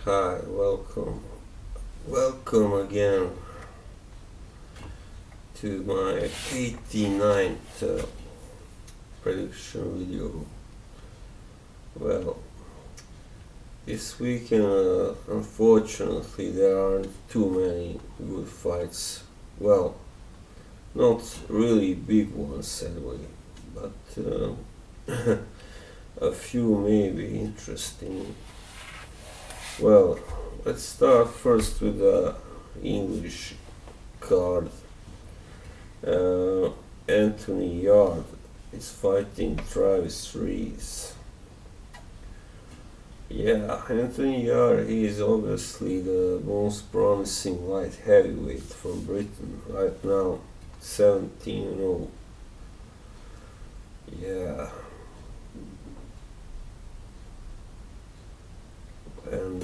Hi, welcome again to my 89th prediction video. Well, this weekend, unfortunately, there aren't too many good fights. Well, not really big ones anyway, but a few may be interesting. Well, let's start first with the English card. Anthony Yard is fighting Travis Rees. Yeah, Anthony Yard is obviously the most promising light heavyweight from Britain right now, 17-0. Yeah. And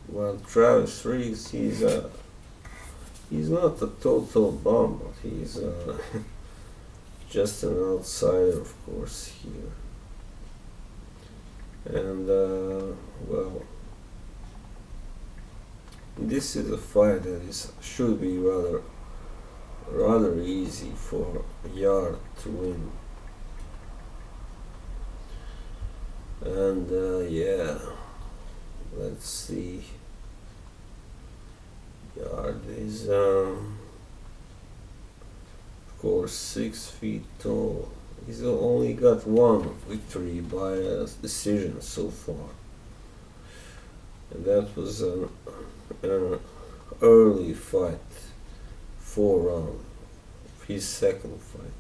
well, Travis Rees, he's not a total bum, but he's just an outsider, of course, here. And well, this is a fight that should be rather easy for Yard to win. And yeah, let's see. Yard is of course 6 feet tall. He's only got one victory by a decision so far, and that was an early fight, 4 round, his second fight.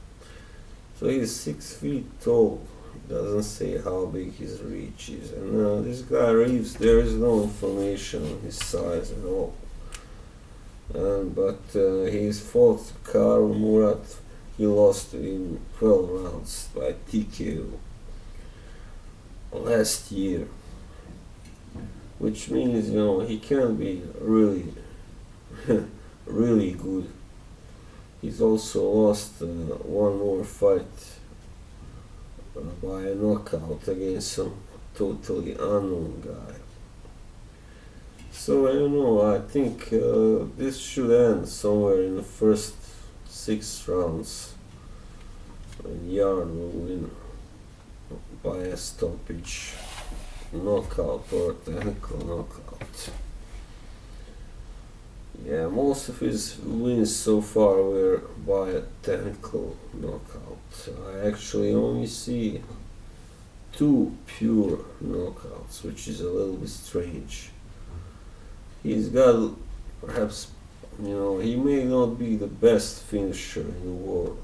So he's 6 feet tall. Doesn't say how big his reach is, and this guy Reeves, there is no information on his size at all. But he's fought Karl Murat. He lost in 12 rounds by TKO last year, which means he can be really really good. He's also lost one more fight by a knockout against some totally unknown guy. So I don't know, I think this should end somewhere in the first 6 rounds, and Yard will win by a stoppage, knockout or technical knockout. Yeah, most of his wins so far were by a technical knockout. I actually only see 2 pure knockouts, which is a little bit strange. He's got, perhaps, he may not be the best finisher in the world.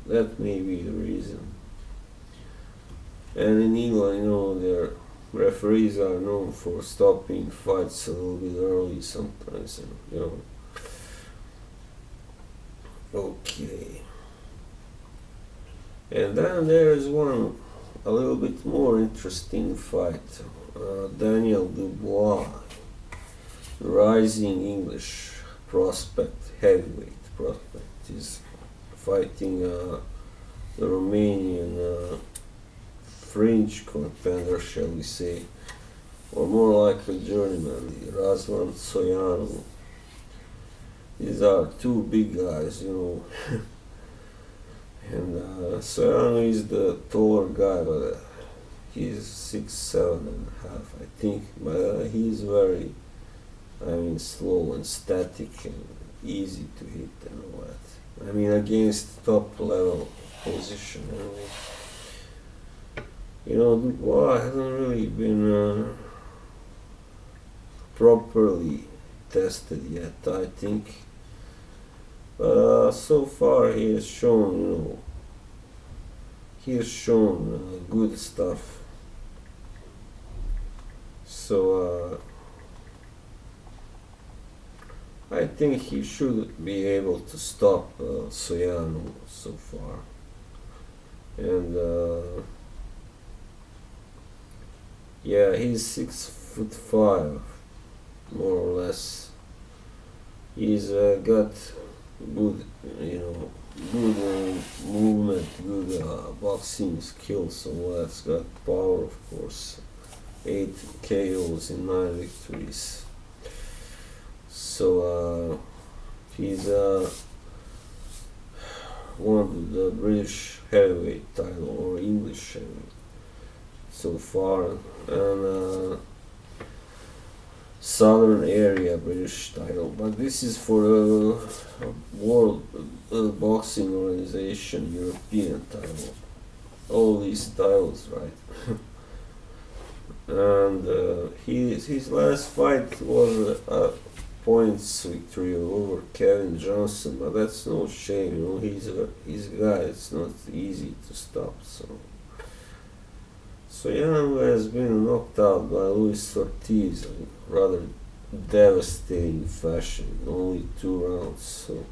That may be the reason. And in England, their referees are known for stopping fights a little bit early sometimes, Okay. And then there is one a little bit more interesting fight. Daniel Dubois, rising English heavyweight prospect, is fighting the Romanian fringe contender, shall we say, or more like a journeyman, Razvan Soyanu. These are 2 big guys, and Soyanu is the taller guy, but he's 6'7.5", I think, but he's very, slow and static and easy to hit and all that. Against top level position. Dubois hasn't really been properly tested yet, I think. So far he has shown, good stuff. So I think he should be able to stop Soyanu so far. And yeah, he's 6'5", more or less. He's got good, good movement, good boxing skills, so that's got power, of course. 8 KOs in 9 victories. So he's won the British heavyweight title or English heavyweight so far, and Southern area British title, but this is for the World Boxing Organization European title. All these titles, right? And his last fight was a points victory over Kevin Johnson, but that's no shame, you know. He's a guy. It's not easy to stop. So Young has been knocked out by Luis Ortiz in rather devastating fashion, in only 2 rounds. So,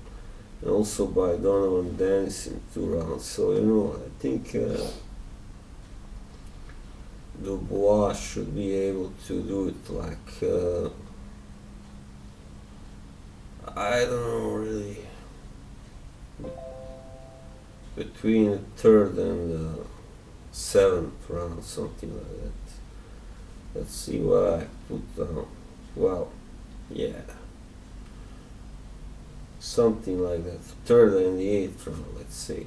and also by Donovan Dennis in 2 rounds. So I think Dubois should be able to do it like I don't know really, between the 3rd and the 7th round, something like that. Let's see what I put down. Well, yeah, something like that. 3rd and the 8th round, let's say.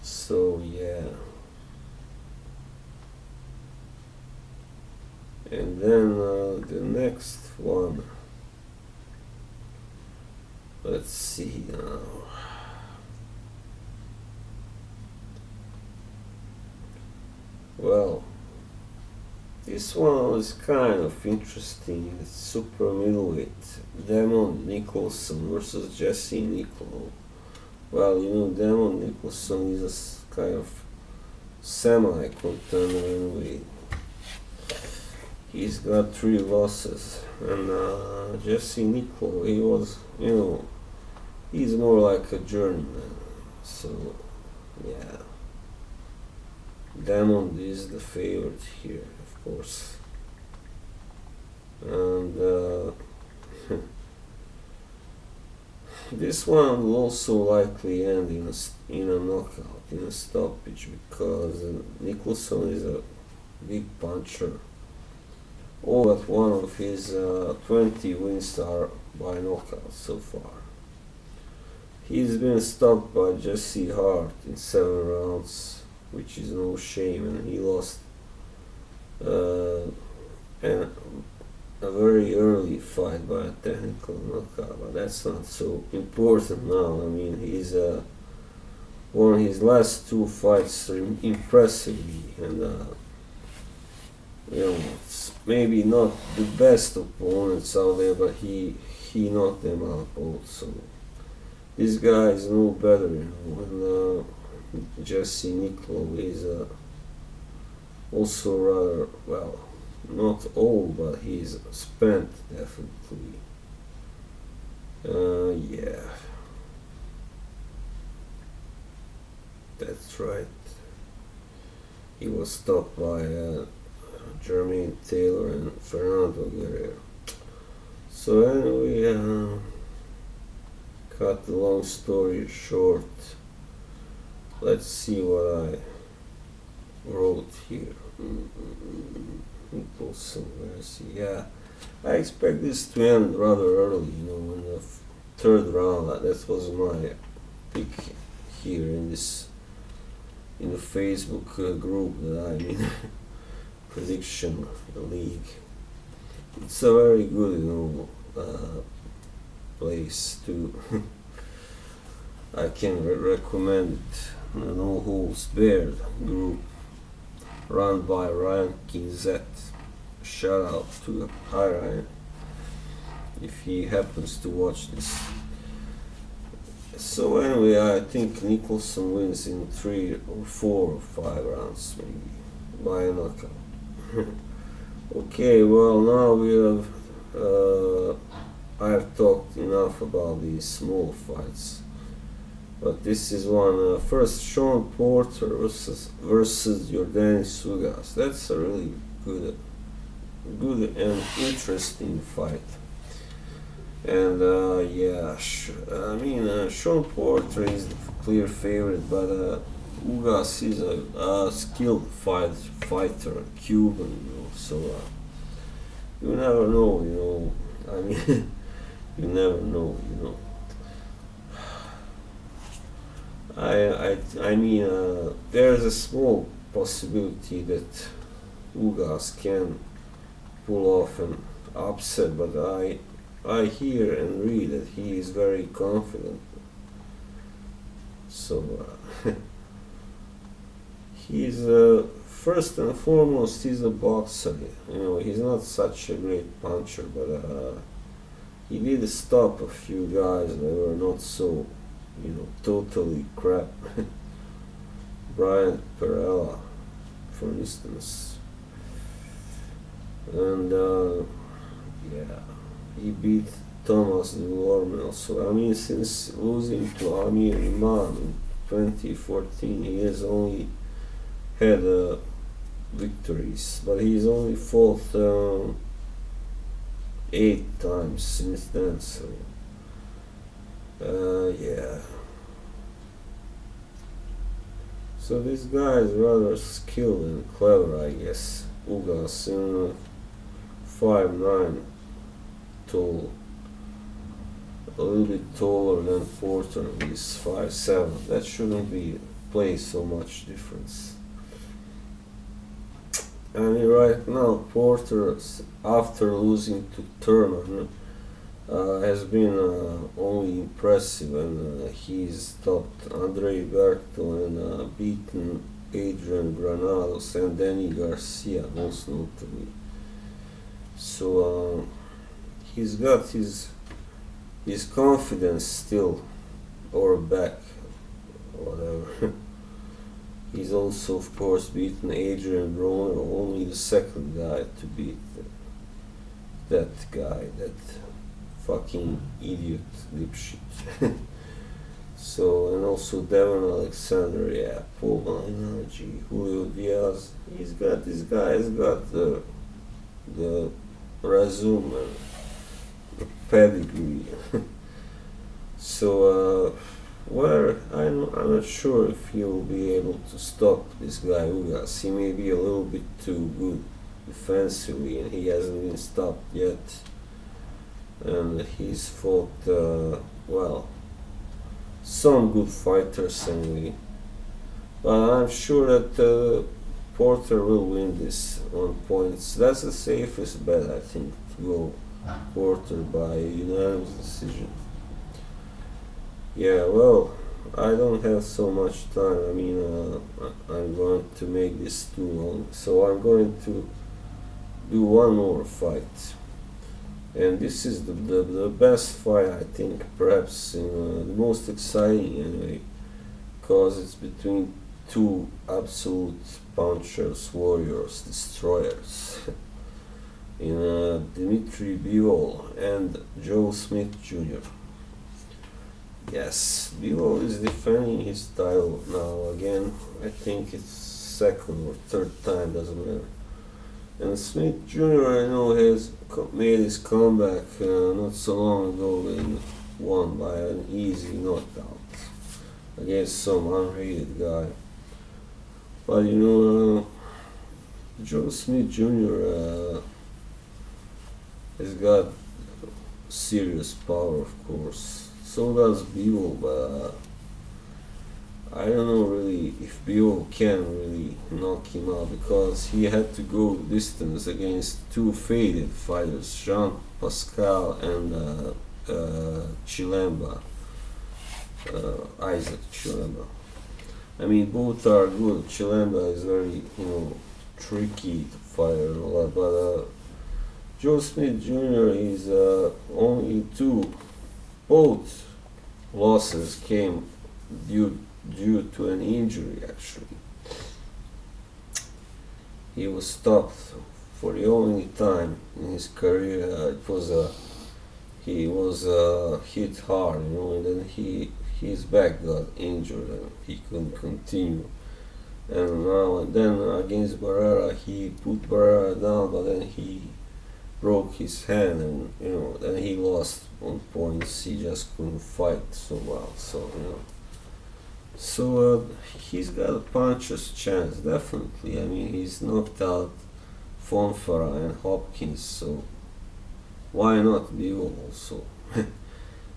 So yeah. And then the next one, let's see now. Well, this one was kind of interesting. It's super middleweight. Nicholson versus Jesse Nicolo. Well, Nicholson is a kind of semi-contender anyway. He's got 3 losses, and Jesse Nicolo, he was, he's more like a journeyman. So, yeah. Diamond is the favorite here, of course. And this one will also likely end in a knockout, in a stoppage, because Nicholson is a big puncher. All but one of his 20 wins are by knockout so far. He's been stopped by Jesse Hart in 7 rounds, which is no shame, and he lost and a very early fight by a technical knockout, but that's not so important now. I mean, he's won his last 2 fights impressively, and it's maybe not the best opponents out there, but he knocked them out both. So this guy is no better, and Jesse Nicolo is also rather, well, not old, but he's spent, definitely. Yeah, that's right. He was stopped by Jermaine Taylor and Fernando Guerrero. So anyway, cut the long story short, let's see what I wrote here. Nicholson, where's he? Yeah, I expect this to end rather early, in the 3rd round. That was my pick here in the Facebook group that I'm in. Prediction league. It's a very good, place to. I can recommend it. No Holds Barred group run by Ryan Kinzet. Shout out to Ryan if he happens to watch this. So anyway, I think Nicholson wins in 3 or 4 or 5 rounds, maybe by a knockout. Okay, well, now we have I have talked enough about these small fights, but this is one. First, Shawn Porter versus Yordenis Ugas. That's a really good and interesting fight. And yeah, Shawn Porter is the clear favorite, but Ugas is a skilled fighter, Cuban, so you never know, I mean, you never know, I mean, there's a small possibility that Ugas can pull off an upset, but I hear and read that he is very confident. So he's first and foremost he's a boxer. He's not such a great puncher, but he did stop a few guys that were not so, totally crap. Brian Perella, for instance, and yeah, he beat Thomas Delorme also. I mean, since losing to Amir Imam in 2014, he has only had victories, but he's only fought 8 times since then, so yeah. So this guy is rather skilled and clever, I guess. Ugas, 5'9", tall, a little bit taller than Porter, he's 5'7". That shouldn't play so much difference. I mean, right now Porter, after losing to Thurman, has been only impressive, and he's stopped Andre Berto and beaten Adrian Granados and Danny Garcia, most notably. So he's got his confidence still, or back, whatever. He's also, of course, beaten Adrian Broner, only the second guy to beat that guy, that fucking idiot dipshit. So, and also Devin Alexander, yeah, Paul Malignaggi, Julio Diaz. This guy has got the resume, the pedigree. So, I'm not sure if he will be able to stop this guy Ugas. He may be a little bit too good defensively, and he hasn't been stopped yet. And he's fought, some good fighters anyway. But I'm sure that Porter will win this on points. That's the safest bet, I think, to go Porter by unanimous decision. Yeah, well, I don't have so much time. I mean, I'm going to make this too long. So I'm going to do one more fight. And this is the best fight, I think, perhaps the most exciting anyway, because it's between two absolute punchers, warriors, destroyers, in Dmitry Bivol and Joe Smith Jr. Yes, Bivol is defending his title now again. I think it's second or third time, doesn't matter. And Smith Jr., I know, has made his comeback not so long ago and won by an easy knockout against some unrated guy. But Joe Smith Jr. Has got serious power, of course. So does Bivol, but I don't know really if Bivol can really knock him out, because he had to go distance against two faded fighters, Jean Pascal and Chilemba, Isaac Chilemba. I mean, both are good. Chilemba is very, tricky to fight and all that, but Joe Smith Jr. is only both losses came due to an injury, actually. He was stopped for the only time in his career. He was hit hard, and then his back got injured and he couldn't continue. And now and then against Barrera, he put Barrera down, but then he broke his hand, and then he lost on points. He just couldn't fight so well. So So he's got a puncher's chance, definitely. I mean, he's knocked out Fonfara and Hopkins, so why not Bivol also?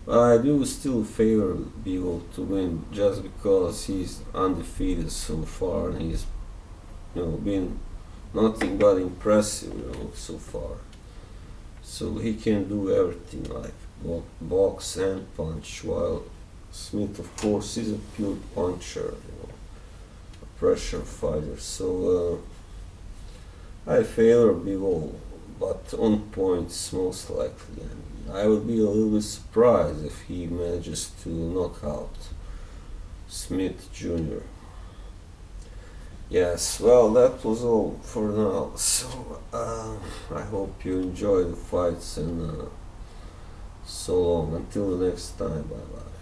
But I do still favor Bivol to win just because he's undefeated so far and he's been nothing but impressive so far. So he can do everything like box and punch, while Smith of course is a pure puncher, a pressure fighter. So I favor Bivol, but on points most likely. I mean, I would be a little bit surprised if he manages to knock out Smith Jr. Yes, well, that was all for now. So I hope you enjoy the fights, and so long. Until the next time, bye bye.